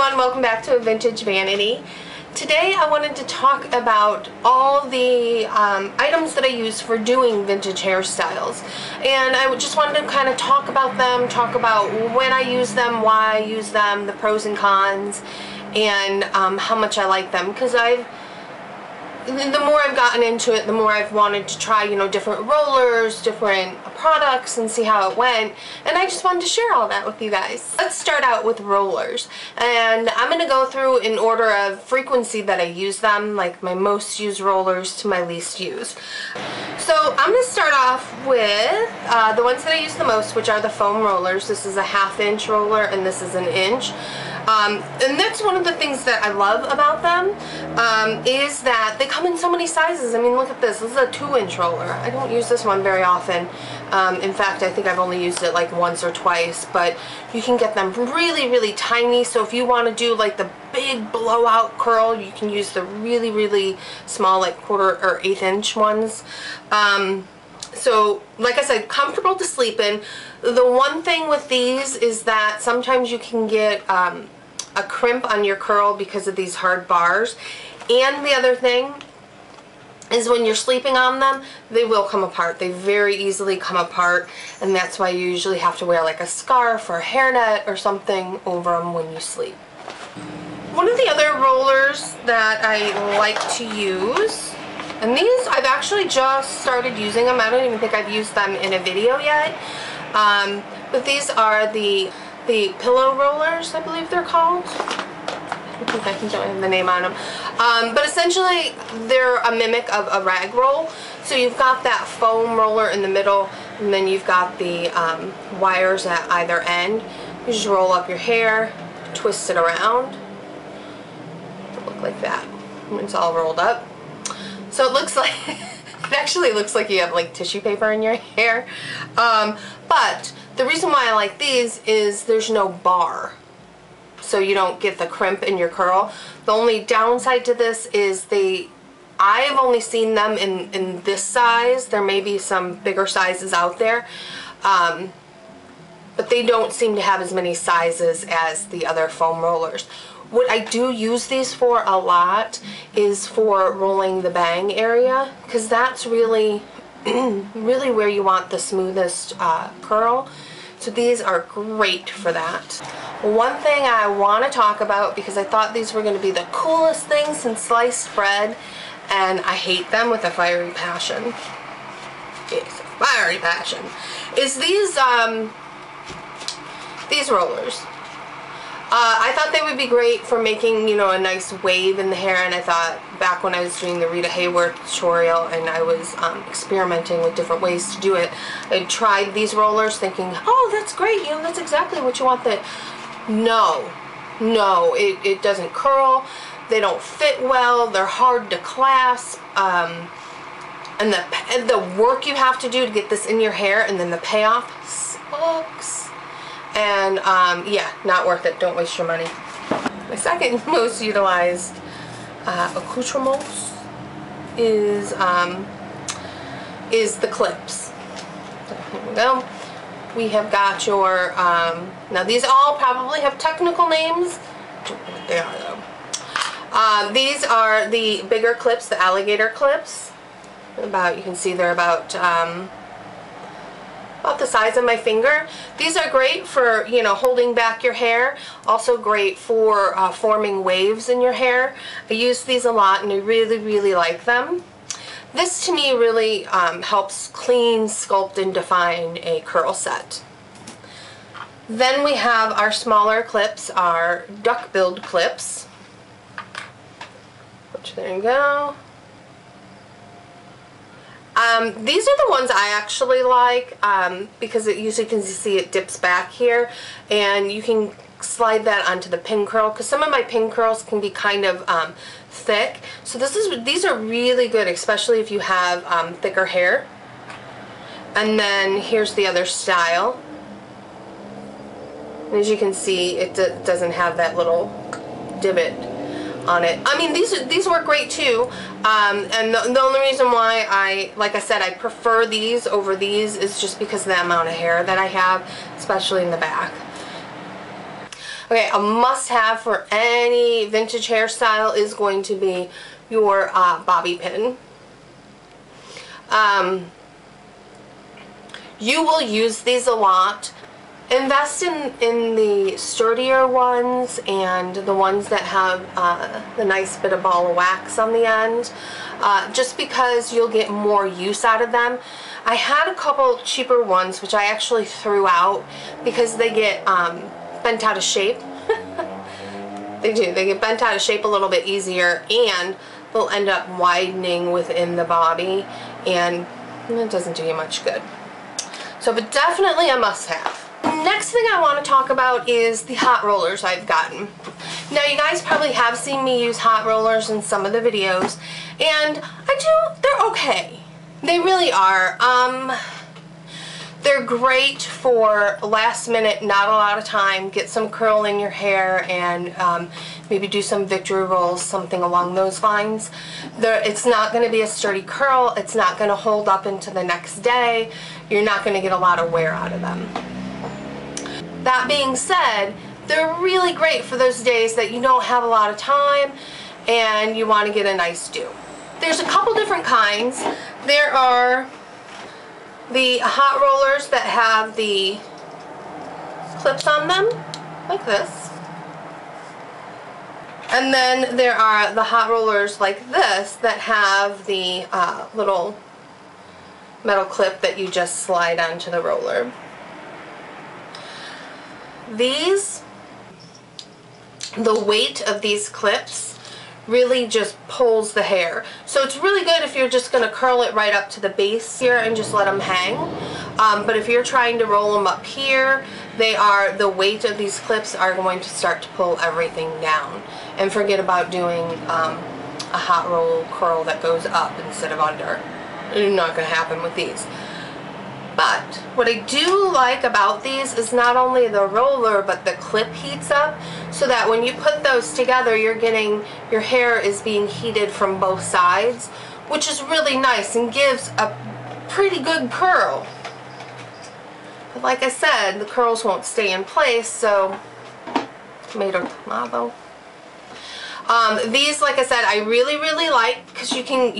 everyone, welcome back to A Vintage Vanity. Today I wanted to talk about all the items that I use for doing vintage hairstyles, and I just wanted to kind of talk about them, talk about when I use them, why I use them, the pros and cons, and how much I like them, because the more I've gotten into it, the more I've wanted to try, different rollers, different products, and see how it went. And I just wanted to share all that with you guys. Let's start out with rollers. And I'm going to go through in order of frequency that I use them, like my most used rollers to my least used. So I'm going to start off with the ones that I use the most, which are the foam rollers. This is a 1/2 inch roller and this is 1 inch. And that's one of the things that I love about them, is that they come in so many sizes. I mean, look at this. This is a 2-inch roller. I don't use this one very often. In fact, I think I've only used it like once or twice, but you can get them really, really tiny. So if you want to do like the big blowout curl, you can use the really, really small, like 1/4 or 1/8 inch ones. So, like I said, comfortable to sleep in. The one thing with these is that sometimes you can get a crimp on your curl because of these hard bars. And the other thing is when you're sleeping on them, they will come apart. They very easily come apart, and that's why you usually have to wear like a scarf or a hairnet or something over them when you sleep. One of the other rollers that I like to use, and these I've actually just started using them. I don't even think I've used them in a video yet. But these are the pillow rollers, I believe they're called. I think I don't have the name on them. But essentially they're a mimic of a rag roll. So you've got that foam roller in the middle, and then you've got the wires at either end. You just roll up your hair, twist it around. It'll look like that when it's all rolled up. So it looks like, it actually looks like you have like tissue paper in your hair. But the reason why I like these is there's no bar, so you don't get the crimp in your curl. The only downside to this is I've only seen them in this size. There may be some bigger sizes out there, but they don't seem to have as many sizes as the other foam rollers. What I do use these for a lot is for rolling the bang area, because that's really really where you want the smoothest curl. So these are great for that. One thing I want to talk about, because I thought these were going to be the coolest things since sliced bread, and I hate them with a fiery passion. Yes, a fiery passion. Is these rollers. I thought they would be great for making, a nice wave in the hair, and I thought back when I was doing the Rita Hayworth tutorial and I was experimenting with different ways to do it, I tried these rollers thinking, oh, that's great, that's exactly what you want. No, it doesn't curl, they don't fit well, they're hard to clasp, and the work you have to do to get this in your hair, and then the payoff sucks. And yeah, not worth it. Don't waste your money. My second most utilized accoutrement is the clips. So here we go. We have got your now these all probably have technical names. I don't know what they are though. These are the bigger clips, the alligator clips. You can see they're about the size of my finger. These are great for, holding back your hair. Also great for forming waves in your hair. I use these a lot and I really, really like them. This to me really helps clean, sculpt, and define a curl set. Then we have our smaller clips, our duck-billed clips. Which, there you go. These are the ones I actually like, because usually you can see it dips back here, and you can slide that onto the pin curl, because some of my pin curls can be kind of thick. So these are really good, especially if you have thicker hair. And then here's the other style. And as you can see, it doesn't have that little divot on it. I mean, these work great too, and the only reason why like I said, I prefer these over these is just because of the amount of hair that I have, especially in the back. Okay, a must-have for any vintage hairstyle is going to be your bobby pin. You will use these a lot. Invest in the sturdier ones and the ones that have the nice bit of ball of wax on the end, just because you'll get more use out of them. I had a couple cheaper ones which I actually threw out because they get bent out of shape. They do. They get bent out of shape a little bit easier, and they'll end up widening within the bobby, and it doesn't do you much good. So, but definitely a must-have. Next thing I want to talk about is the hot rollers I've gotten. Now, you guys probably have seen me use hot rollers in some of the videos, and they're okay. They really are. They're great for last minute, not a lot of time, get some curl in your hair and maybe do some victory rolls, something along those lines. It's not going to be a sturdy curl, it's not going to hold up into the next day, you're not going to get a lot of wear out of them. That being said, they're really great for those days that you don't have a lot of time and you want to get a nice do. There's a couple different kinds. There are the hot rollers that have the clips on them, like this. And then there are the hot rollers like this that have the little metal clip that you just slide onto the roller. These, the weight of these clips really just pulls the hair. So it's really good if you're just going to curl it right up to the base here and just let them hang. But if you're trying to roll them up here, the weight of these clips are going to start to pull everything down. And forget about doing a hot roll curl that goes up instead of under. It's not going to happen with these. But what I do like about these is not only the roller, but the clip heats up, so that when you put those together, your hair is being heated from both sides, which is really nice and gives a pretty good curl. But like I said, the curls won't stay in place, so tomato. These, like I said, I really like, because you can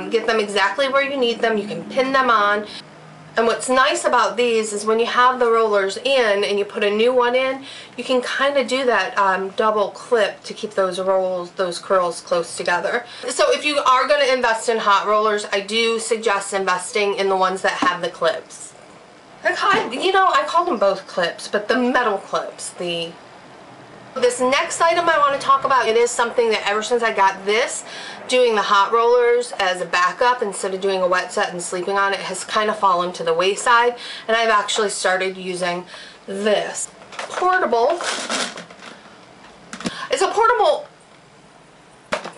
get them exactly where you need them. You can pin them on. And what's nice about these is when you have the rollers in and you put a new one in, you can kind of do that double clip to keep those curls close together. So if you are going to invest in hot rollers, I do suggest investing in the ones that have the clips. I call them both clips, but the metal clips. This next item I want to talk about, it is something that ever since I got this, doing the hot rollers as a backup instead of doing a wet set and sleeping on it has kind of fallen to the wayside, and I've actually started using this. Portable. It's a portable.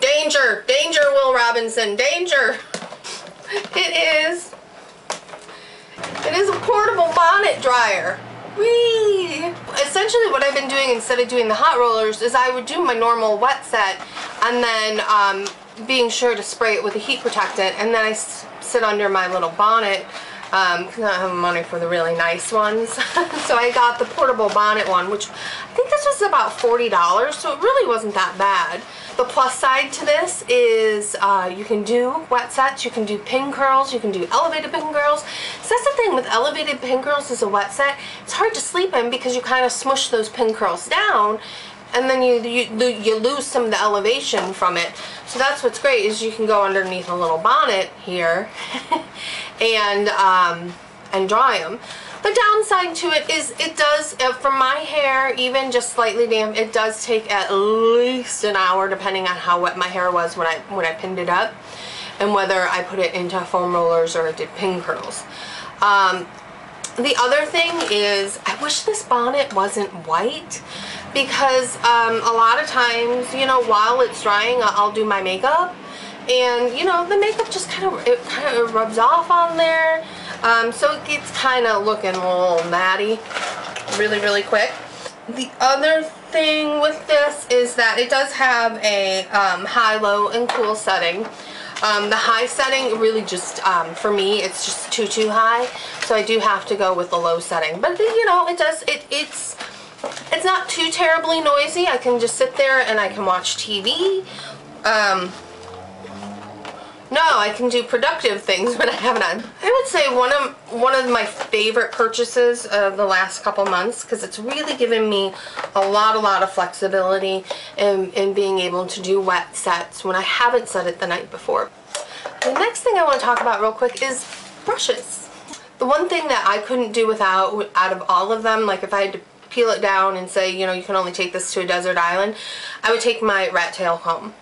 Danger! Danger, Will Robinson! Danger! It is a portable bonnet dryer. Whee! Essentially what I've been doing instead of doing the hot rollers is I would do my normal wet set and then being sure to spray it with a heat protectant, and then I sit under my little bonnet because I don't have money for the really nice ones. So I got the portable bonnet one, which I think this was about $40, so it really wasn't that bad. The plus side to this is you can do wet sets, you can do pin curls, you can do elevated pin curls. So that's the thing with elevated pin curls as a wet set, it's hard to sleep in because you kind of smush those pin curls down and then you lose some of the elevation from it. So that's what's great, is you can go underneath a little bonnet here and dry them. The downside to it is it does, for my hair, even just slightly damp, it does take at least an hour depending on how wet my hair was when I pinned it up and whether I put it into foam rollers or did pin curls. The other thing is I wish this bonnet wasn't white, because a lot of times, while it's drying, I'll do my makeup and the makeup just kind of rubs off on there. So it gets kind of looking a little matty really quick. The other thing with this is that it does have a high, low, and cool setting. The high setting really just, for me, it's just too high, so I do have to go with the low setting. But It's not too terribly noisy. I can just sit there and I can watch TV. No, I can do productive things when I have it on. I would say one of my favorite purchases of the last couple months, because it's really given me a lot of flexibility in being able to do wet sets when I haven't set it the night before. The next thing I want to talk about real quick is brushes. The one thing that I couldn't do without, out of all of them, like if I had to peel it down and say, you know, you can only take this to a desert island, I would take my rat tail comb.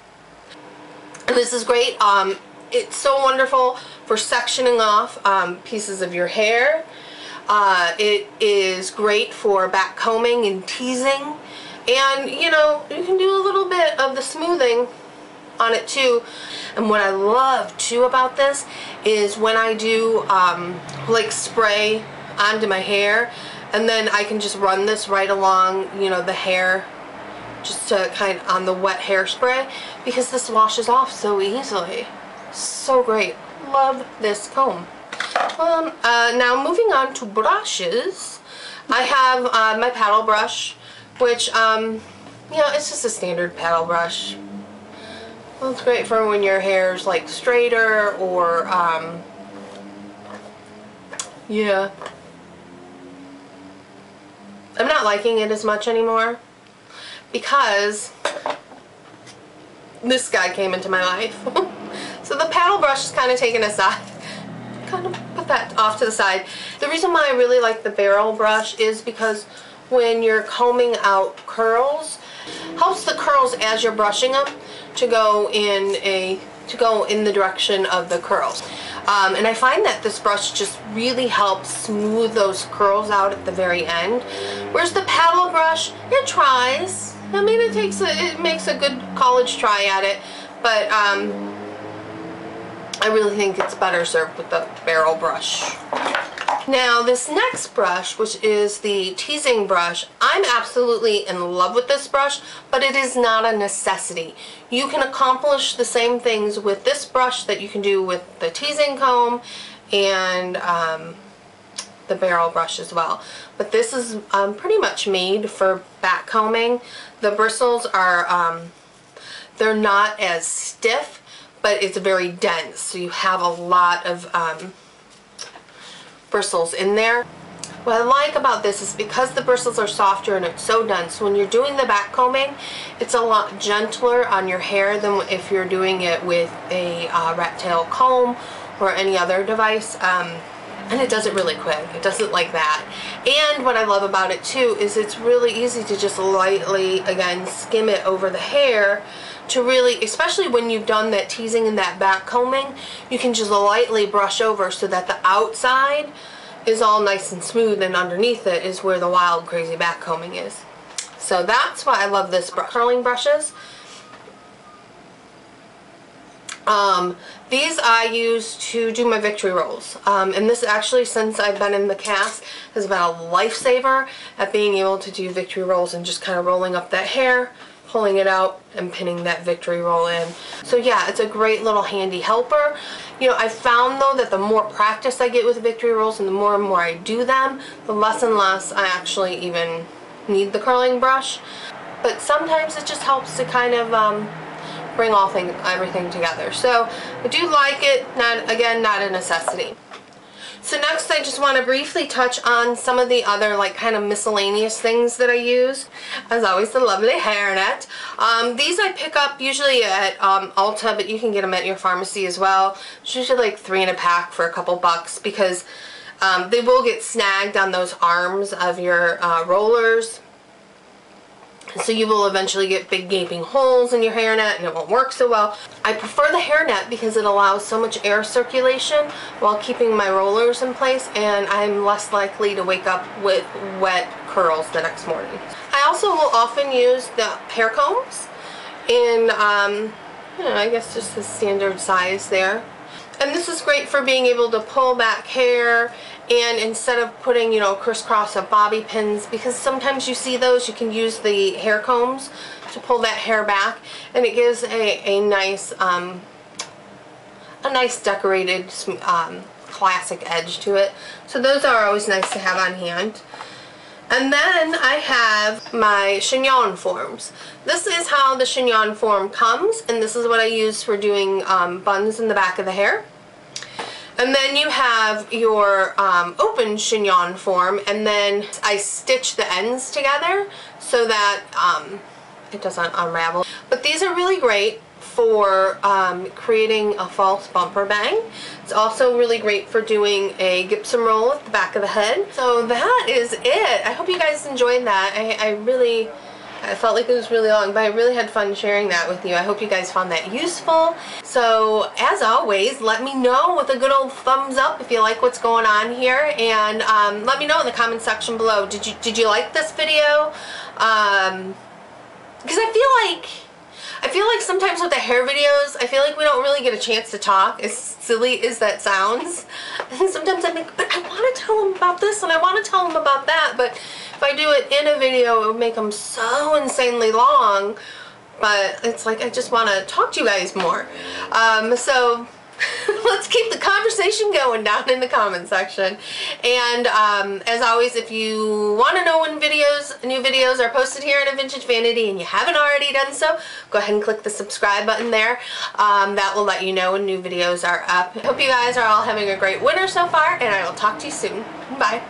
And this is great. It's so wonderful for sectioning off pieces of your hair. It is great for back combing and teasing, and you know, you can do a little bit of the smoothing on it too. And what I love too about this is when I do like spray onto my hair, and then I can just run this right along, you know, the hair, just to kind of on the wet hairspray, because this washes off so easily. So great. Love this comb. Now moving on to brushes, I have my paddle brush, which you know, it's just a standard paddle brush. Well, it's great for when your hair's like straighter, or yeah. I'm not liking it as much anymore because this guy came into my life. So the paddle brush is kind of taken aside. Kind of put that off to the side. The reason why I really like the barrel brush is because when you're combing out curls, helps the curls as you're brushing them to go in the direction of the curls. And I find that this brush just really helps smooth those curls out at the very end. Whereas the paddle brush, it tries. I mean, it makes a good college try at it, but I really think it's better served with the barrel brush. Now this next brush, which is the teasing brush, I'm absolutely in love with this brush, but it is not a necessity. You can accomplish the same things with this brush that you can do with the teasing comb and the barrel brush as well. But this is pretty much made for back combing. The bristles are, they're not as stiff, but it's very dense, so you have a lot of bristles in there. What I like about this is because the bristles are softer and it's so dense, when you're doing the back combing, it's a lot gentler on your hair than if you're doing it with a rat tail comb or any other device. And it does it really quick. It does it like that. And what I love about it too is it's really easy to just lightly, again, skim it over the hair to really, especially when you've done that teasing and that back combing, you can just lightly brush over so that the outside is all nice and smooth, and underneath it is where the wild, crazy back combing is. So that's why I love this curling brushes. These I use to do my victory rolls, and this actually, since I've been in the cast, has been a lifesaver at being able to do victory rolls and just kind of rolling up that hair, pulling it out, and pinning that victory roll in. So yeah, it's a great little handy helper. You know, I found though that the more practice I get with victory rolls and the more and more I do them, the less and less I actually even need the curling brush. But sometimes it just helps to kind of bring everything together. So I do like it, again, not a necessity. So next I just want to briefly touch on some of the other like kind of miscellaneous things that I use. As always, the lovely hairnet. These I pick up usually at Ulta, but you can get them at your pharmacy as well. It's usually like 3 in a pack for a couple bucks, because they will get snagged on those arms of your rollers. So you will eventually get big gaping holes in your hairnet and it won't work so well. I prefer the hairnet because it allows so much air circulation while keeping my rollers in place, and I'm less likely to wake up with wet curls the next morning. I also will often use the hair combs in, you know, I guess just the standard size there. And this is great for being able to pull back hair, and instead of putting, you know, crisscross of bobby pins, because sometimes you see those, you can use the hair combs to pull that hair back, and it gives a nice decorated classic edge to it. So those are always nice to have on hand. And then I have my chignon forms. This is how the chignon form comes, and this is what I use for doing buns in the back of the hair. And then you have your open chignon form, and then I stitch the ends together so that it doesn't unravel. But these are really great for creating a false bumper bang. It's also really great for doing a gypsum roll at the back of the head. So that is it. I hope you guys enjoyed that. I felt like it was really long, but I really had fun sharing that with you. I hope you guys found that useful. So as always, let me know with a good old thumbs up if you like what's going on here, and let me know in the comment section below. Did you like this video? Because I feel like sometimes with the hair videos, I feel like we don't really get a chance to talk, as silly as that sounds. And sometimes I think, but I want to tell them about this and I want to tell them about that, but if I do it in a video, it would make them so insanely long. But it's like I just want to talk to you guys more. So let's keep the conversation going down in the comment section. And as always, if you want to know when new videos are posted here in A Vintage Vanity and you haven't already done so, go ahead and click the subscribe button there. That will let you know when new videos are up. I hope you guys are all having a great winter so far, and I will talk to you soon. Bye.